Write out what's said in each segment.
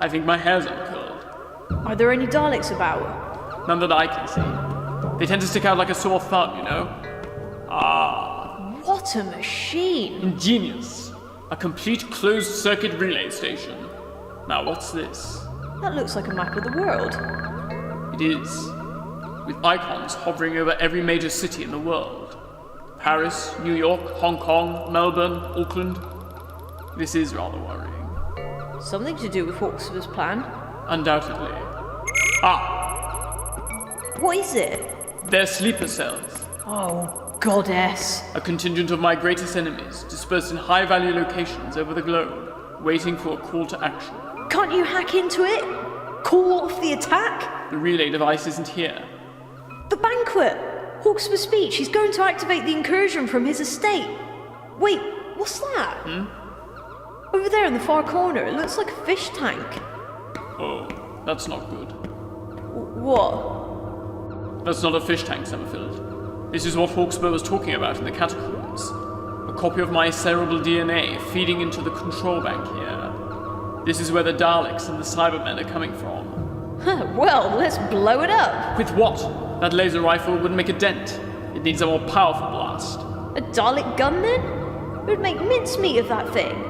I think my hair's uncurled. Are there any Daleks about? None that I can see. They tend to stick out like a sore thumb, you know? Ah. What a machine! Ingenious. A complete closed-circuit relay station. Now, what's this? That looks like a map of the world. It is. With icons hovering over every major city in the world. Paris, New York, Hong Kong, Melbourne, Auckland. This is rather worrying. Something to do with Hawksbird's plan? Undoubtedly. Ah! What is it? They're sleeper cells. Oh, goddess. A contingent of my greatest enemies, dispersed in high-value locations over the globe, waiting for a call to action. Can't you hack into it? Call off the attack? The relay device isn't here. The banquet! Hawksbird's speech. He's going to activate the incursion from his estate. Wait, what's that? Over there in the far corner, it looks like a fish tank. Oh, that's not good. What? That's not a fish tank, Summerfield. This is what Hawksbirt was talking about in the catacombs. A copy of my cerebral DNA feeding into the control bank here. This is where the Daleks and the Cybermen are coming from. Well, let's blow it up. With what? That laser rifle wouldn't make a dent. It needs a more powerful blast. A Dalek gun, then? It would make mincemeat of that thing.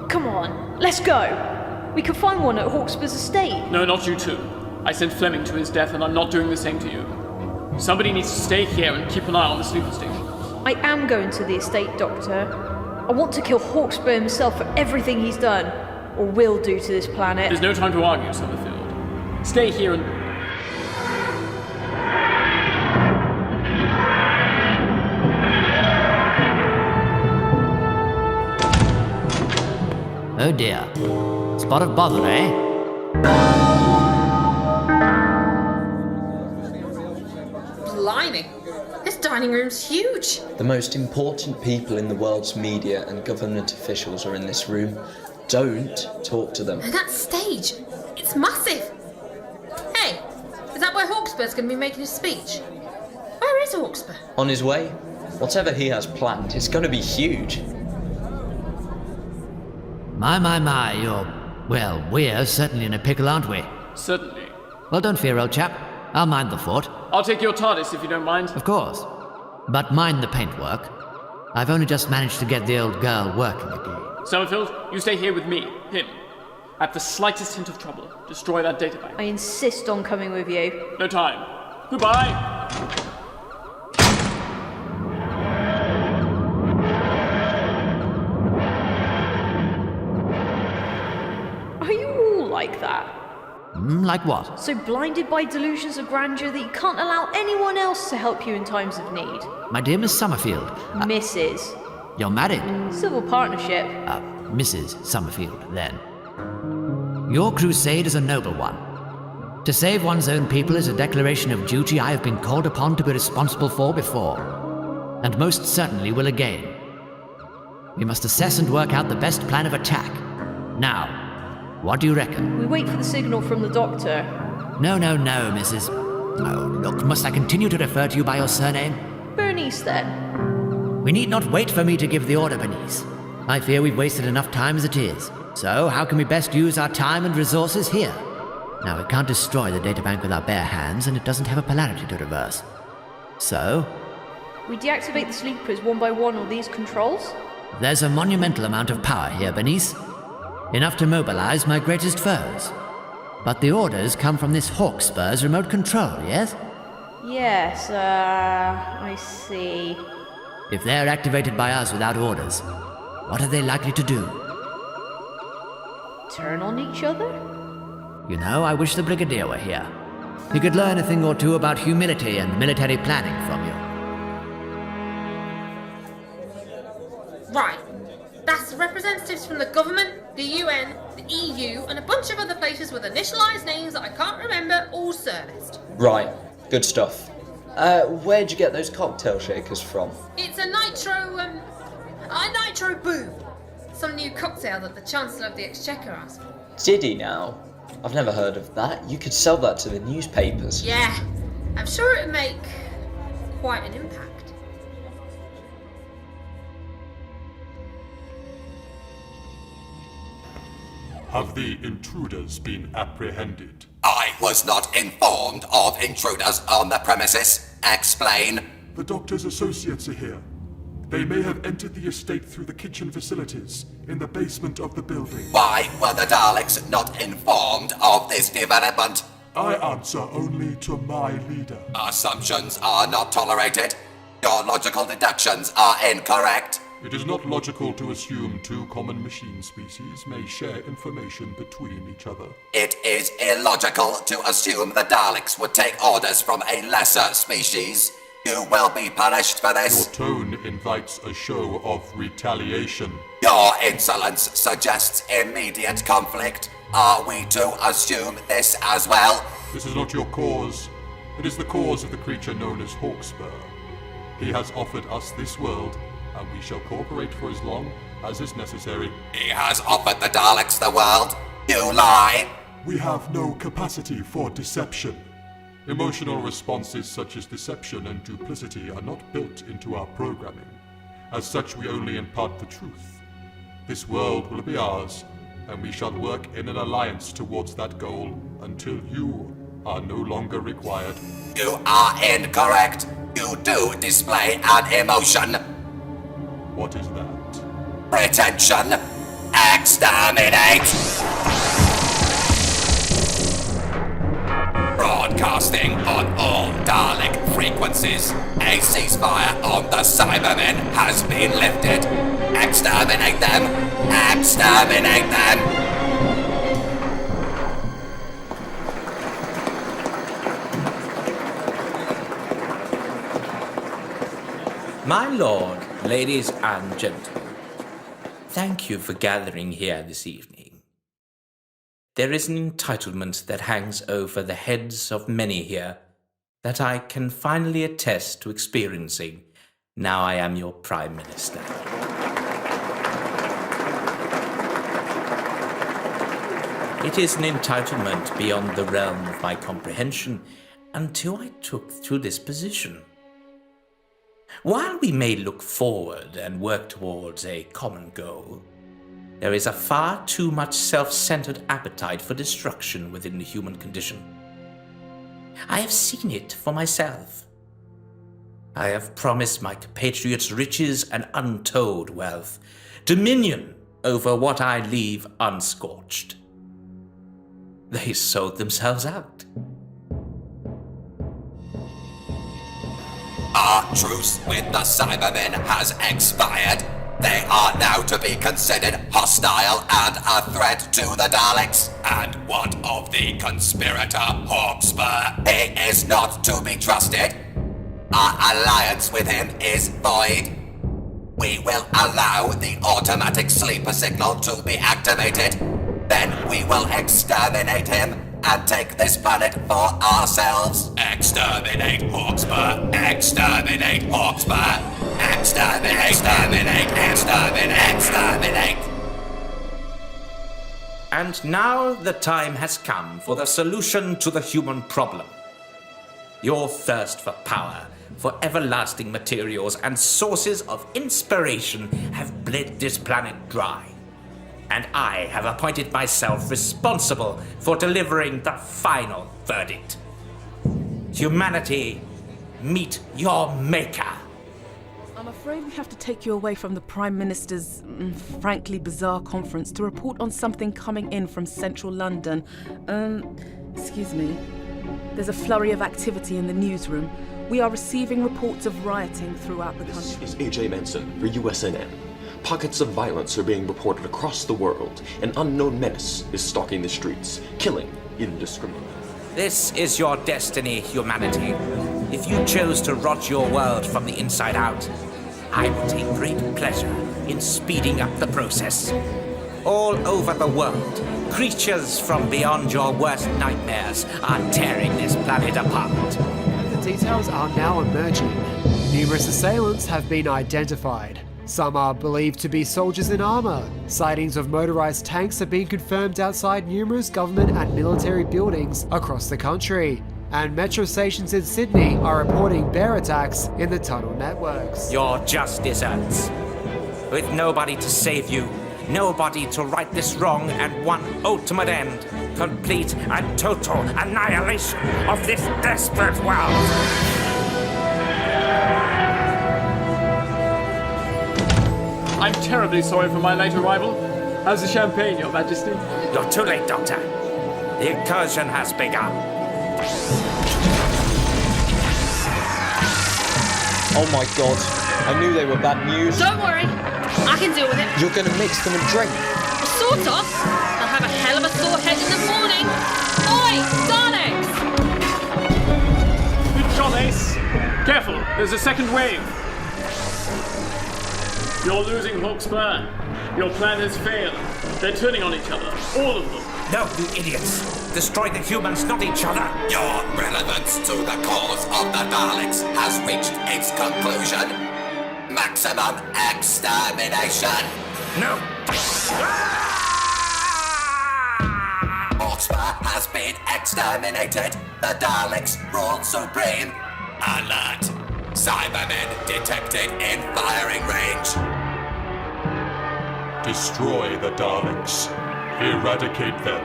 Come on, let's go. We can find one at Hawksbird's estate. No, not you two. I sent Fleming to his death, and I'm not doing the same to you. Somebody needs to stay here and keep an eye on the sleeper station. I am going to the estate, Doctor. I want to kill Hawksbirt himself for everything he's done, or will do to this planet. There's no time to argue, Summerfield. Stay here and... Oh dear. Spot of bother, eh? Blimey. This dining room's huge. The most important people in the world's media and government officials are in this room. Don't talk to them. And that stage, it's massive. Hey, is that where Hawksbird's going to be making his speech? Where is Hawksbirt? On his way, whatever he has planned, it's going to be huge. My, well, we're certainly in a pickle, aren't we? Certainly. Well, don't fear, old chap. I'll mind the fort. I'll take your TARDIS if you don't mind. Of course. But mind the paintwork. I've only just managed to get the old girl working again. Summerfield, you stay here with me, him. At the slightest hint of trouble, destroy that databank. I insist on coming with you. No time. Goodbye! Are you all like that? Like what? So blinded by delusions of grandeur that you can't allow anyone else to help you in times of need? My dear Miss Summerfield. Mrs. You're married? Civil partnership. Mrs. Summerfield, then. Your crusade is a noble one. To save one's own people is a declaration of duty I have been called upon to be responsible for before, and most certainly will again. We must assess and work out the best plan of attack. Now, what do you reckon? We wait for the signal from the Doctor. No, Mrs. Oh, look, must I continue to refer to you by your surname? Bernice, then. We need not wait for me to give the order, Bernice. I fear we've wasted enough time as it is. So, how can we best use our time and resources here? Now, we can't destroy the databank with our bare hands, and it doesn't have a polarity to reverse. So? We deactivate the sleepers one by one on these controls? There's a monumental amount of power here, Bernice. Enough to mobilize my greatest foes. But the orders come from this Hawksbird's remote control, yes? Yes, I see. If they're activated by us without orders, what are they likely to do? Turn on each other? You know, I wish the Brigadier were here. He could learn a thing or two about humility and military planning from you. Right. That's representatives from the government, the UN, the EU, and a bunch of other places with initialised names that I can't remember, all serviced. Right, good stuff. Where'd you get those cocktail shakers from? It's a nitro boom. Some new cocktail that the Chancellor of the Exchequer asked for. Did he now? I've never heard of that. You could sell that to the newspapers. Yeah, I'm sure it'd make quite an impact. Have the intruders been apprehended? I was not informed of intruders on the premises. Explain. The doctor's associates are here. They may have entered the estate through the kitchen facilities in the basement of the building. Why were the Daleks not informed of this development? I answer only to my leader. Assumptions are not tolerated. Your logical deductions are incorrect. It is not logical to assume two common machine species may share information between each other. It is illogical to assume the Daleks would take orders from a lesser species. You will be punished for this. Your tone invites a show of retaliation. Your insolence suggests immediate conflict. Are we to assume this as well? This is not your cause. It is the cause of the creature known as Hawkspur. He has offered us this world, and we shall cooperate for as long as is necessary. He has offered the Daleks the world. You lie! We have no capacity for deception. Emotional responses such as deception and duplicity are not built into our programming. As such, we only impart the truth. This world will be ours, and we shall work in an alliance towards that goal until you are no longer required. You are incorrect. You do display an emotion. What is that? Pretension. Exterminate! Broadcasting on all Dalek frequencies. A ceasefire on the Cybermen has been lifted. Exterminate them! Exterminate them! My lord, ladies and gentlemen, thank you for gathering here this evening. There is an entitlement that hangs over the heads of many here that I can finally attest to experiencing now I am your Prime Minister. It is an entitlement beyond the realm of my comprehension until I took to this position. While we may look forward and work towards a common goal, there is a far too much self-centered appetite for destruction within the human condition. I have seen it for myself. I have promised my compatriots riches and untold wealth, dominion over what I leave unscorched. They sold themselves out. Our truce with the Cybermen has expired. They are now to be considered hostile and a threat to the Daleks. And what of the conspirator Hawkspur? He is not to be trusted. Our alliance with him is void. We will allow the automatic sleeper signal to be activated. Then we will exterminate him and take this planet for ourselves. Exterminate Hawkspur! Exterminate Hawkspur! Exterminate! Exterminate! Exterminate! Exterminate! And now the time has come for the solution to the human problem. Your thirst for power, for everlasting materials and sources of inspiration have bled this planet dry. And I have appointed myself responsible for delivering the final verdict. Humanity, meet your maker. I'm afraid we have to take you away from the Prime Minister's frankly bizarre conference to report on something coming in from central London. Excuse me. There's a flurry of activity in the newsroom. We are receiving reports of rioting throughout the country. This is AJ Manson for USNN. Pockets of violence are being reported across the world. An unknown menace is stalking the streets, killing indiscriminately. This is your destiny, humanity. If you chose to rot your world from the inside out, I will take great pleasure in speeding up the process. All over the world, creatures from beyond your worst nightmares are tearing this planet apart. The details are now emerging. Numerous assailants have been identified. Some are believed to be soldiers in armour. Sightings of motorised tanks have been confirmed outside numerous government and military buildings across the country. And metro stations in Sydney are reporting bear attacks in the tunnel networks. You're just deserts. With nobody to save you, nobody to right this wrong and one ultimate end. Complete and total annihilation of this desperate world. I'm terribly sorry for my late arrival. How's the champagne, Your Majesty? You're too late, Doctor. The incursion has begun. Oh my god, I knew they were bad news. Don't worry, I can deal with it. You're gonna mix them and drink. Sort of. I'll have a hell of a sore head in the morning. Oi, Daleks! Good shot, Ace. Careful, there's a second wave. You're losing, Hawkspur. Your plan has failed. They're turning on each other, all of them. No, you idiots. Destroy the humans, not each other. Your relevance to the cause of the Daleks has reached its conclusion. Maximum extermination. No. Hawkspur has been exterminated. The Daleks rule supreme. Alert. Cybermen detected in firing range. Destroy the Daleks. Eradicate them.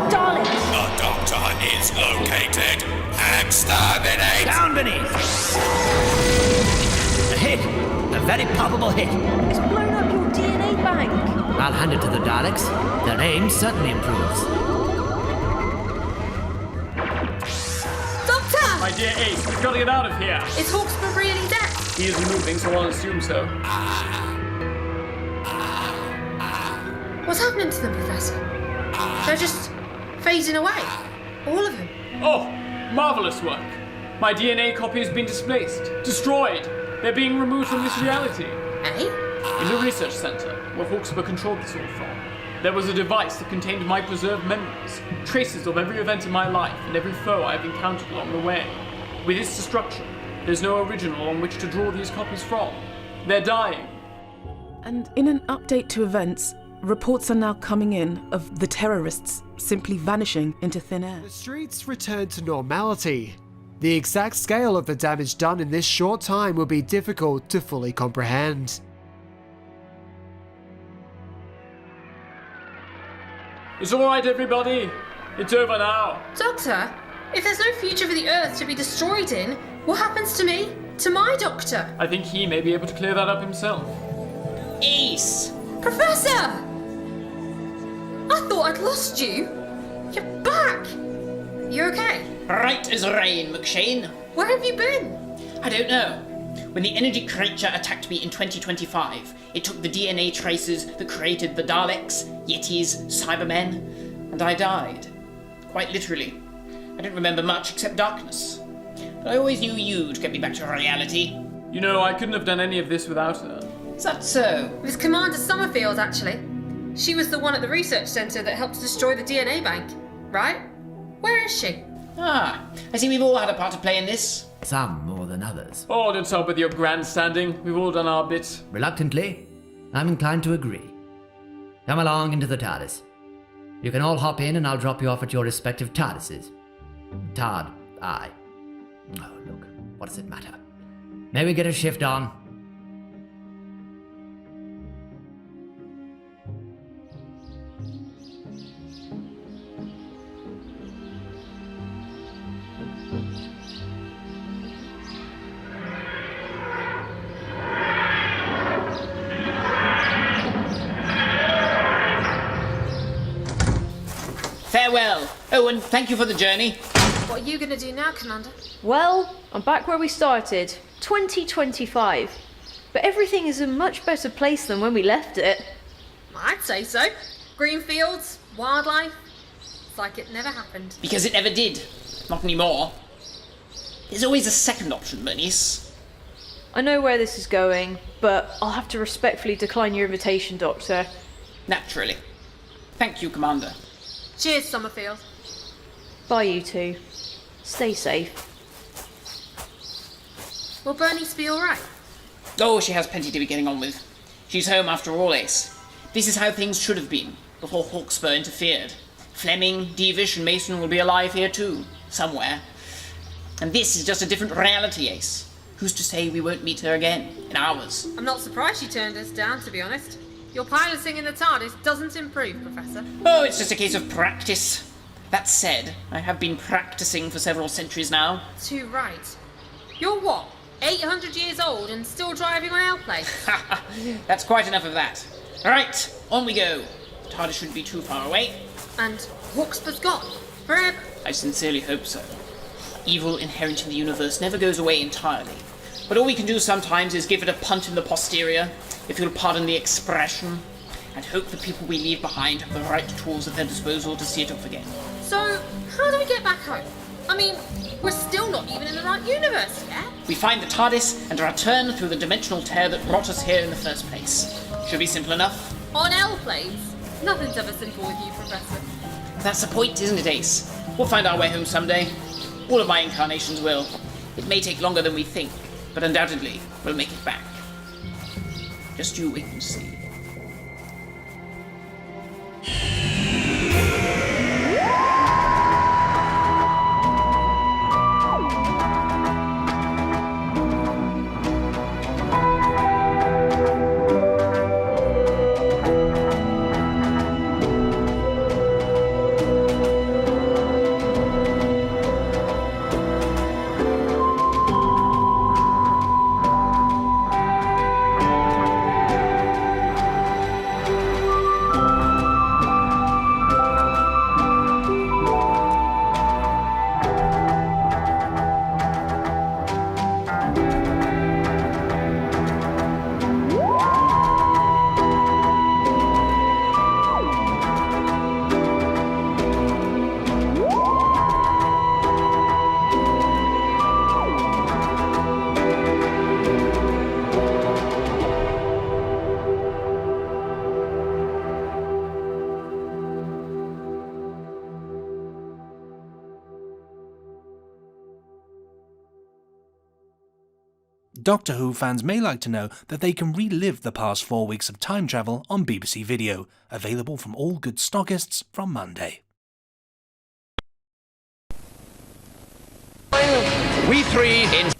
Daleks! The Doctor is located. Exterminate. Down beneath! A hit! A very palpable hit. It's blown up your DNA bank! I'll hand it to the Daleks. Their aim certainly improves. Doctor! My dear Ace, we've got to get out of here. Is Hawkspur really dead? He is moving, so I'll assume so. What's happening to them, Professor? They're just fading away. All of them. Oh, marvelous work. My DNA copy has been displaced, destroyed. They're being removed from this reality. Eh? In the research center, where Hawkspur controlled this all from, there was a device that contained my preserved memories, traces of every event in my life and every foe I have encountered along the way. With its destruction, there's no original on which to draw these copies from. They're dying. And in an update to events, reports are now coming in of the terrorists simply vanishing into thin air. The streets return to normality. The exact scale of the damage done in this short time will be difficult to fully comprehend. It's all right, everybody. It's over now. Doctor, if there's no future for the Earth to be destroyed in, what happens to me? To my doctor? I think he may be able to clear that up himself. Ace! Professor! I thought I'd lost you. You're back! You okay? Right as rain, McShane. Where have you been? I don't know. When the energy creature attacked me in 2025, it took the DNA traces that created the Daleks, Yetis, Cybermen, and I died. Quite literally. I don't remember much except darkness. But I always knew you'd get me back to reality. You know, I couldn't have done any of this without her. Is that so? It was Commander Summerfield, actually. She was the one at the research centre that helped destroy the DNA bank, right? Where is she? Ah, I see we've all had a part to play in this. Some more than others. Oh, don't stop with your grandstanding. We've all done our bit. Reluctantly, I'm inclined to agree. Come along into the TARDIS. You can all hop in and I'll drop you off at your respective TARDISes. Tard, I. Oh, look, what does it matter? May we get a shift on? Farewell. Oh, and thank you for the journey. What are you going to do now, Commander? Well, I'm back where we started, 2025. But everything is in a much better place than when we left it. I'd say so. Green fields, wildlife. It's like it never happened. Because it never did. Not anymore. There's always a second option, Bernice. I know where this is going, but I'll have to respectfully decline your invitation, Doctor. Naturally. Thank you, Commander. Cheers, Summerfield. Bye, you two. Stay safe. Will Bernice be alright? Oh, she has plenty to be getting on with. She's home after all, Ace. This is how things should have been, before Hawkspur interfered. Fleming, Devish, and Mason will be alive here too, somewhere. And this is just a different reality, Ace. Who's to say we won't meet her again, in hours? I'm not surprised she turned us down, to be honest. Your piloting in the TARDIS doesn't improve, Professor. Oh, it's just a case of practice. That said, I have been practicing for several centuries now. Too right. You're what, 800 years old and still driving on airplanes? That's quite enough of that. Alright, on we go. TARDIS shouldn't be too far away. And Hawksbird's gone? Forever? I sincerely hope so. Evil inherent in the universe never goes away entirely. But all we can do sometimes is give it a punt in the posterior, if you'll pardon the expression, and hope the people we leave behind have the right tools at their disposal to see it off again. So, how do we get back home? I mean, we're still not even in the right universe yet. We find the TARDIS and return through the dimensional tear that brought us here in the first place. Should be simple enough. On airplanes? Nothing's ever simple with you, Professor. That's the point, isn't it, Ace? We'll find our way home someday. All of my incarnations will. It may take longer than we think, but undoubtedly we'll make it back. Just you wait and see. Doctor Who fans may like to know that they can relive the past 4 weeks of time travel on BBC Video, available from all good stockists from Monday. We three in